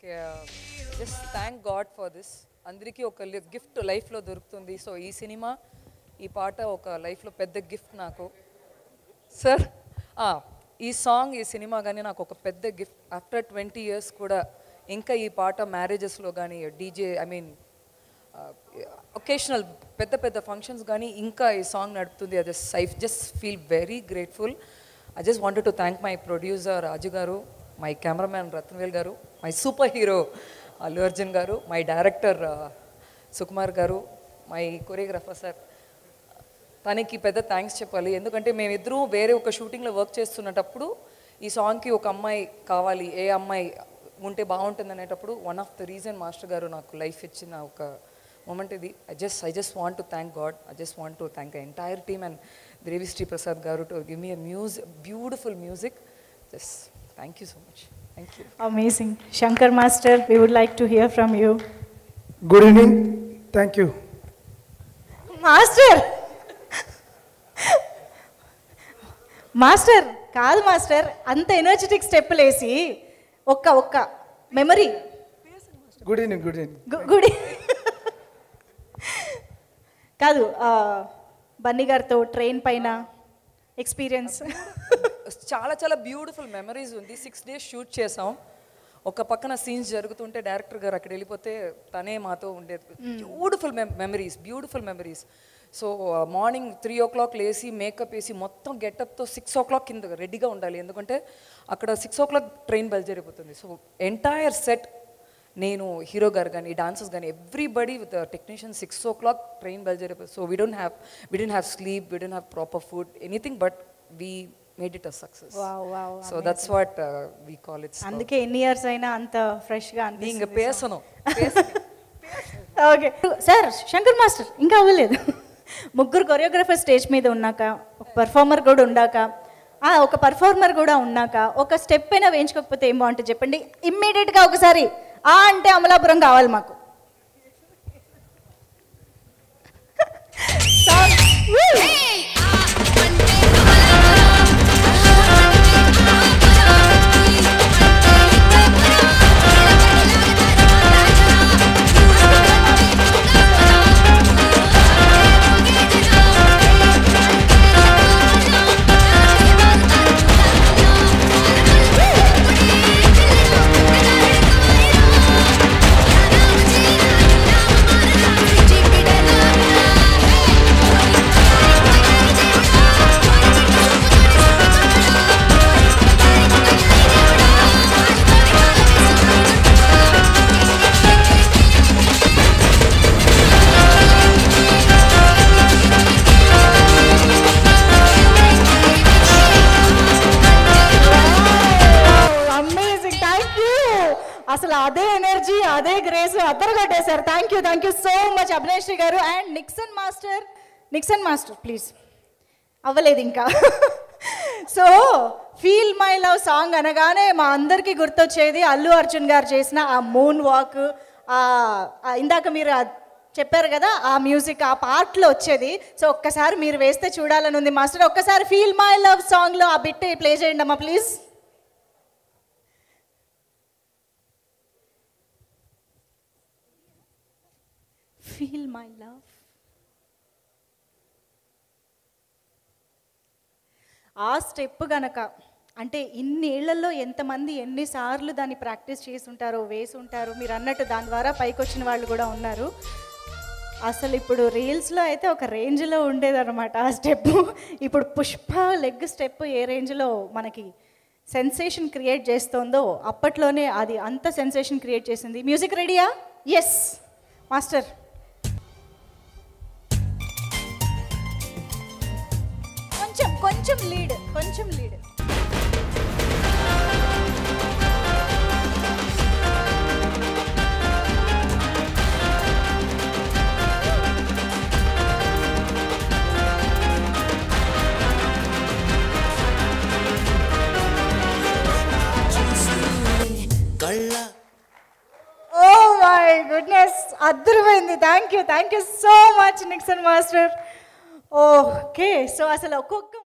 Just thank God for this. అందరికీ ఒక gift లైఫ్లో దొరుకుతుంది. సో ఈ సినిమా, ఈ పాట ఒక లైఫ్లో పెద్ద గిఫ్ట్ నాకు. సార్, ఈ సాంగ్, ఈ సినిమా కానీ నాకు ఒక పెద్ద గిఫ్ట్. ఆఫ్టర్ 20 years కూడా ఇంకా ఈ పాట మ్యారేజెస్లో కానీ, డీజే ఒకేషనల్ పెద్ద పెద్ద ఫంక్షన్స్ కానీ ఇంకా ఈ సాంగ్ నడుపుతుంది. I just feel very grateful. I just wanted to thank my producer Raju గారు, మై కెమెరామ్యాన్ రత్నవేల్ గారు, my super hero Allu Arjun గారు, మై డైరెక్టర్ సుకుమార్ గారు, మై కొరియోగ్రాఫర్ సార్. తనకి పెద్ద థ్యాంక్స్ చెప్పాలి. ఎందుకంటే మేమిద్దరూ వేరే ఒక షూటింగ్లో వర్క్ చేస్తున్నప్పుడు ఈ సాంగ్కి ఒక అమ్మాయి కావాలి, ఏ అమ్మాయి ఉంటే బాగుంటుంది అనేటప్పుడు one of the reason master గారు నాకు లైఫ్ ఇచ్చిన ఒక మూమెంట్ ఇది. I just want to thank God. I just want to thank the entire team and Devisri Prasad గారు to give me beautiful music. Just thank you so much. Thank you. Amazing. Shankar master, we would like to hear from you. Good evening. Thank you. Master కాదు master, అంత energetic స్టెప్పులు వేసి ఒక్క memory. Good evening. Good evening. గుడి కాదు, బన్నీ గారితో train పైన experience. చాలా చాలా బ్యూటిఫుల్ మెమరీస్ ఉంది. 6 days షూట్ చేసాం. ఒక పక్కన సీన్స్ జరుగుతుంటే డైరెక్టర్ గారు అక్కడ వెళ్ళిపోతే తనే మాతో ఉండేది. Beautiful memories. So morning 3 o'clock లేసి మేకప్ వేసి మొత్తం గెటప్తో 6 o'clock కింద రెడీగా ఉండాలి. ఎందుకంటే అక్కడ 6 o'clock ట్రైన్ బయలుదేరిపోతుంది. సో ఎంటైర్ సెట్, నేను, హీరో గారు కానీ, డాన్సర్స్ కానీ, everybody with technician 6 o'clock train బయలుదేరిపోతుంది. So we don't have sleep, we don't have proper food, anything, but we made it a success. Wow, so that's what we call it. అందుకే ఎన్ని years అయినా అంత fresh గా అనిపిస్తుంది. నీంగ పేసను. Okay sir, Shankar master ఇంకా అవ్వలేదు. ముగ్గురు కొరియోగ్రాఫర్ స్టేజ్ మీద ఉన్నాక, ఒక పర్ఫార్మర్ కూడా ఉన్నాక ఒక స్టెప్ అయినా వేయించుకోకపోతే ఏం బాగుంటుంది చెప్పండి. ఇమ్మీడియట్గా ఒకసారి అంటే అమలాపురం కావాలి మాకు. అసలు అదే ఎనర్జీ, అదే గ్రేస్ అద్దరు కట్టేశారు. థ్యాంక్ యూ సో మచ్ అభినేశ్రీ గారు. And Nixon master please. అవ్వలేదు ఇంకా. So feel my love song అనగానే మా అందరికీ గుర్తొచ్చేది అల్లు అర్జున్ గారు చేసిన ఆ మూన్ వాక్, ఇందాక మీరు చెప్పారు కదా ఆ మ్యూజిక్, ఆ పార్ట్లో వచ్చేది. సో ఒక్కసారి మీరు వేస్తే చూడాలని ఉంది మాస్టర్. ఒక్కసారి ఫీల్ మై లవ్ సాంగ్లో ఆ బిట్ ప్లే చేయండి అమ్మా ప్లీజ్. Feel my love. ఆ స్టెప్ గనక అంటే ఇన్ని ఏళ్లలో ఎంతమంది ఎన్నిసార్లు దాన్ని ప్రాక్టీస్ చేసి ఉంటారో, వేసి ఉంటారో, మీరు అన్నట్టు దాని ద్వారా పైకి వచ్చిన వాళ్ళు కూడా ఉన్నారు. అసలు ఇప్పుడు రీల్స్లో అయితే ఒక రేంజ్లో ఉండేదన్నమాట ఆ స్టెప్. ఇప్పుడు పుష్ప లెగ్ స్టెప్ ఏ రేంజ్లో మనకి సెన్సేషన్ క్రియేట్ చేస్తుందో అప్పట్లోనే అది అంత సెన్సేషన్ క్రియేట్ చేసింది. మ్యూజిక్ రెడీయా? Yes master. కొంచెం లీడ్. ఓ మై గుడ్నెస్, అద్భుతమైంది. Thank you so much Nixon master. Okay, so అసలు ఒక్కొక్క